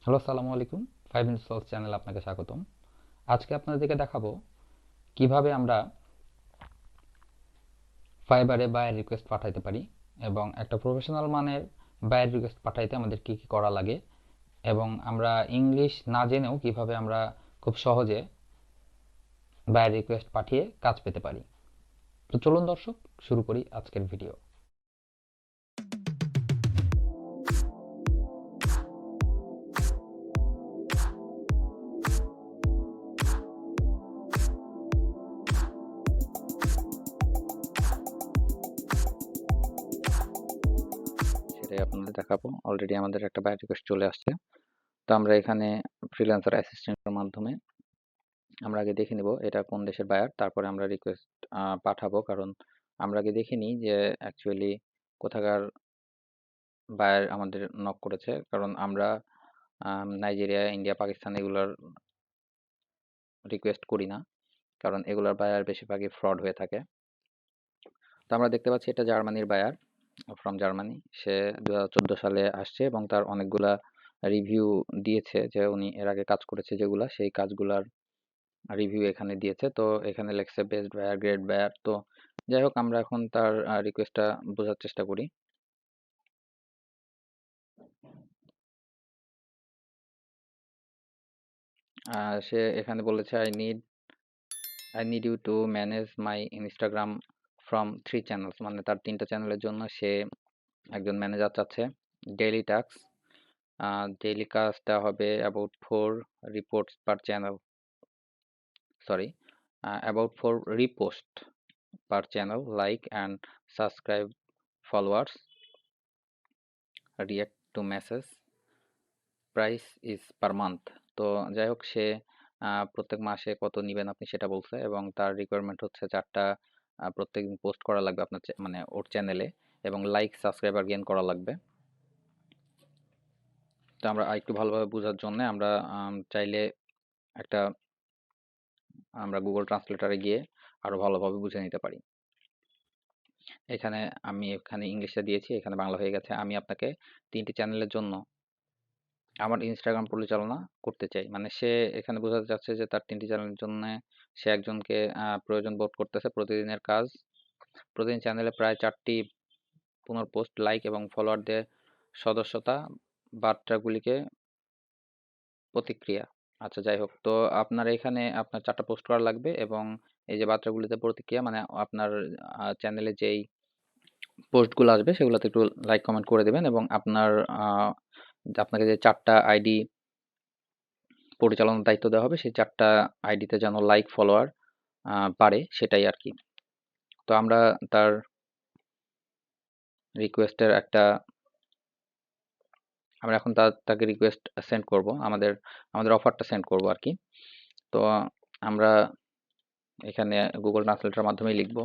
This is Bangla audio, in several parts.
হ্যালো, আসসালামু আলাইকুম। 5 মিনিট সলভ চ্যানেলে আপনাকে স্বাগতম। আজকে আপনাদেরকে দেখাবো কিভাবে আমরা ফাইবারে বায়ার রিকোয়েস্ট পাঠাইতে পারি এবং একটা প্রফেশনাল মানের বায়ার রিকোয়েস্ট পাঠাইতে আমাদের কি কি করা লাগে এবং আমরা ইংলিশ না জেনেও কিভাবে আমরা খুব সহজে বায়ার রিকোয়েস্ট পাঠিয়ে কাজ পেতে পারি। তো চলুন দর্শক, শুরু করি আজকের ভিডিও। সেটাই আপনাদের দেখাবো। অলরেডি আমাদের একটা বায়ার রিকোয়েস্ট চলে আসছে। তো আমরা এখানে ফ্রিল্যান্সার অ্যাসিস্ট্যান্টের মাধ্যমে আমরা আগে দেখে নিব এটা কোন দেশের বায়ার, তারপরে আমরা রিকোয়েস্ট পাঠাবো। কারণ আমরা আগে দেখে নিই যে অ্যাকচুয়ালি কোথাকার বায়ার আমাদের নক করেছে। কারণ আমরা নাইজেরিয়া, ইন্ডিয়া, পাকিস্তান এগুলোর রিকোয়েস্ট করি না, কারণ এগুলোর বায়ার বেশিরভাগই ফ্রড হয়ে থাকে। তো আমরা দেখতে পাচ্ছি এটা জার্মানির বায়ার, ফ্রম জার্মানি। সে 2014 সালে আসছে এবং তার অনেকগুলা রিভিউ দিয়েছে যে উনি এর আগে কাজ করেছে যেগুলা, সেই কাজগুলার রিভিউ এখানে দিয়েছে। তো এখানে লেখছে বেস্ট বায়ার, গ্রেট বায়ার। তো যাই হোক, আমরা এখন তার রিকোয়েস্টটা বোঝার চেষ্টা করি। সে এখানে বলেছে I need you to manage my Instagram from 3 channels, মানে তার 3টা চ্যানেলের জন্য সে একজন ম্যানেজার চাচ্ছে। ডেইলি টাস্ক, ডেইলি কাজটা হবে about 4 reports per channel, sorry, about 4 repost per channel, like and subscribe, followers, react to message, price is per month. তো যাই হোক, সে প্রত্যেক মাসে কত নিবেন আপনি সেটা বলছে এবং তার রিকোয়ারমেন্ট হচ্ছে 4টা প্রত্যেকদিন পোস্ট করা লাগবে আপনার মানে ওর চ্যানেলে, এবং লাইক সাবস্ক্রাইবার গেইন করা লাগবে। তো আমরা আরেকটু ভালোভাবে বোঝার জন্য আমরা চাইলে একটা আমরা গুগল ট্রান্সলেটরে গিয়ে আরো ভালোভাবে বুঝে নিতে পারি। আমি এখানে ইংলিশে দিয়েছি, এখানে বাংলা হয়ে গেছে। আমি আপনাকে 3টি চ্যানেলের জন্য আমার ইনস্টাগ্রাম পরিচালনা করতে চাই, মানে সে এখানে বোঝাতে চাচ্ছে যে তার 3টি চ্যানেলের জন্য সে একজনকে প্রয়োজন বোধ করতেছে। প্রতিদিনের কাজ, প্রতিদিন চ্যানেলে প্রায় 4টি পুনঃপোস্ট, লাইক এবং ফলোয়ারদের সদস্যতা, বার্তাগুলিকে প্রতিক্রিয়া। আচ্ছা, যাই হোক, তো আপনার এখানে আপনার 4টা পোস্ট করা লাগবে এবং এই যে বার্তাগুলিতে প্রতিক্রিয়া, মানে আপনার চ্যানেলে যেই পোস্টগুলো আসবে সেগুলোতে একটু লাইক কমেন্ট করে দেবেন এবং আপনাকে যে 4টা আইডি পরিচালনার দায়িত্ব দেওয়া হবে সেই 4টা আইডিতে যেন লাইক ফলোয়ার বাড়ে, সেটাই আর কি। তো আমরা তার রিকোয়েস্টের একটা আমরা এখন তাকে রিকোয়েস্ট সেন্ড করব, আমাদের অফারটা সেন্ড করব আর কি। তো আমরা এখানে গুগল ট্রান্সলেটরের মাধ্যমে লিখব।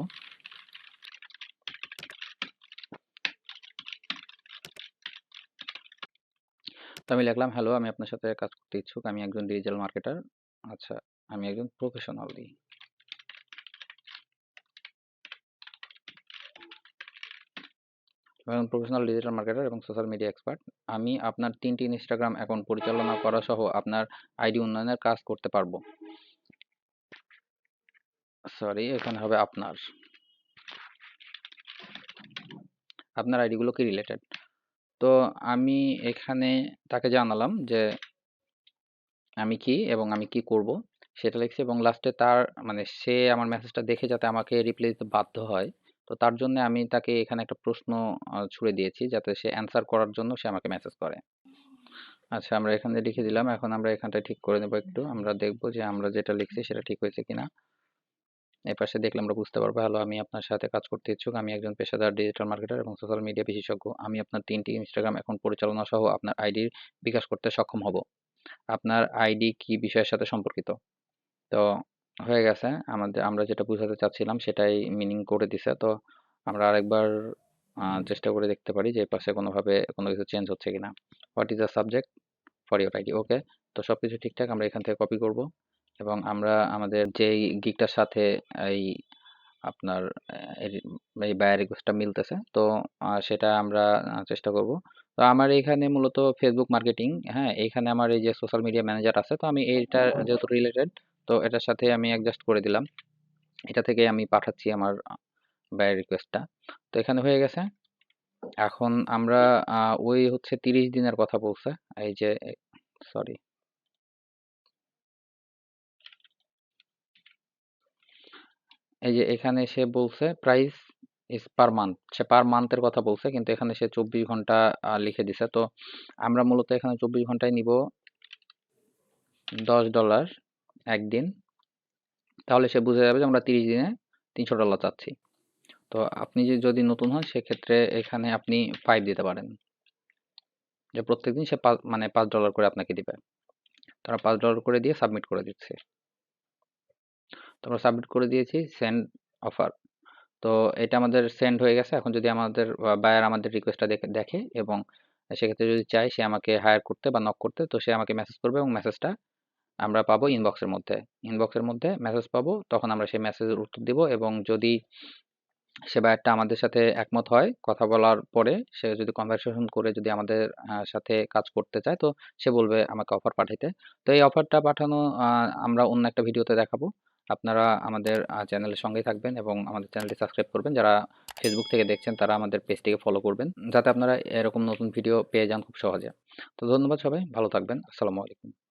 তো আমি লিখলাম, হ্যালো, আমি আপনার সাথে কাজ করতে ইচ্ছুক। আমি একজন ডিজিটাল মার্কেটার। আচ্ছা, আমি একজন প্রফেশনাল দিই। প্রফেশনাল ডিজিটাল মার্কেটার এবং সোশ্যাল মিডিয়া এক্সপার্ট। আমি আপনার 3টি ইনস্টাগ্রাম অ্যাকাউন্ট পরিচালনা করা সহ আপনার আইডি উন্নয়নের কাজ করতে পারবো। সরি, এখানে হবে আপনার আইডিগুলো কি রিলেটেড। তো আমি এখানে তাকে জানালাম যে আমি কি এবং আমি কি করব সেটা লিখছি, এবং লাস্টে তার মানে সে আমার মেসেজটা দেখে যাতে আমাকে রিপ্লাই দিতে বাধ্য হয়, তো তার জন্য আমি তাকে এখানে একটা প্রশ্ন ছুড়ে দিয়েছি যাতে সে অ্যান্সার করার জন্য সে আমাকে মেসেজ করে। আচ্ছা, আমরা এখানে লিখে দিলাম। এখন আমরা এখানটা ঠিক করে নেব একটু। আমরা দেখব যে আমরা যেটা লিখছি সেটা ঠিক হয়েছে কিনা। এই পাশে দেখলে আমরা বুঝতে পারবো। হ্যালো, আমি আপনার সাথে কাজ করতে ইচ্ছুক। আমি একজন পেশাদার ডিজিটাল মার্কেটার এবং সোশ্যাল মিডিয়া বিশেষজ্ঞ। আমি আপনার 3টি ইনস্টাগ্রাম অ্যাকাউন্ট পরিচালনা সহ আপনার আইডির বিকাশ করতে সক্ষম হব। আপনার আইডি কি বিষয়ের সাথে সম্পর্কিত? তো হয়ে গেছে। আমরা যেটা বুঝাতে চাচ্ছিলাম সেটাই মিনিং করে দিছে। তো আমরা আরেকবার চেষ্টা করে দেখতে পারি যে পাশে কোনোভাবে কোনো কিছু চেঞ্জ হচ্ছে কিনা। What is the subject for your ID? Okay. তো সবকিছু ঠিকঠাক। আমরা এখান থেকে কপি করব এবং আমরা আমাদের যেই গিগটার সাথে এই আপনার এই বায়ার রিকোয়েস্টটা মিলতেছে, তো সেটা আমরা চেষ্টা করব। তো আমার এখানে মূলত ফেসবুক মার্কেটিং, হ্যাঁ? এইখানে আমার এই যে সোশ্যাল মিডিয়া ম্যানেজার আছে। তো আমি এইটা যেহেতু রিলেটেড, তো এটার সাথে আমি অ্যাডজাস্ট করে দিলাম। এটা থেকে আমি পাঠাচ্ছি আমার ব্যয়ের রিকোয়েস্টটা। তো এখানে হয়ে গেছে। এখন আমরা ওই হচ্ছে 30 দিনের কথা বলছে। এই যে সরি, এই যে এখানে সে বলছে প্রাইস ইজ পার মান্থ। সে পার মান্থের কথা বলছে, কিন্তু এখানে সে 24 ঘন্টা লিখে দিছে। তো আমরা মূলত এখানে 24 ঘন্টায় নিব $10 একদিন। তাহলে সে বুঝে যাবে যে আমরা 30 দিনে $300 চাচ্ছি। তো আপনি যদি নতুন হন সেক্ষেত্রে এখানে আপনি 5 দিতে পারেন। যে প্রত্যেকদিন সে মানে $5 করে আপনাকে দিবে। তারা $5 করে দিয়ে সাবমিট করে দিচ্ছে। তো আমরা সাবমিট করে দিয়েছি সেন্ড অফার। তো এটা আমাদের সেন্ড হয়ে গেছে। এখন যদি আমাদের বায়ার আমাদের রিকোয়েস্টটা দেখে এবং সেক্ষেত্রে যদি চায় সে আমাকে হায়ার করতে বা নক করতে, তো সে আমাকে মেসেজ করবে এবং মেসেজটা আমরা পাবো ইনবক্সের মধ্যে। ইনবক্সের মধ্যে মেসেজ পাবো, তখন আমরা সেই মেসেজের উত্তর দিব এবং যদি সে বায়ারটা আমাদের সাথে একমত হয়, কথা বলার পরে সে যদি কনভারসেশন করে যদি আমাদের সাথে কাজ করতে চায়, তো সে বলবে আমাকে অফার পাঠাইতে। তো এই অফারটা পাঠানো আমরা অন্য একটা ভিডিওতে দেখাবো। আপনারা আমাদের চ্যানেলের সঙ্গেই থাকবেন এবং আমাদের চ্যানেলটি সাবস্ক্রাইব করবেন। যারা ফেসবুক থেকে দেখছেন তারা আমাদের পেজটিকে ফলো করবেন, যাতে আপনারা এরকম নতুন ভিডিও পেয়ে যান খুব সহজে। তো ধন্যবাদ সবাই, ভালো থাকবেন। আসসালামু আলাইকুম।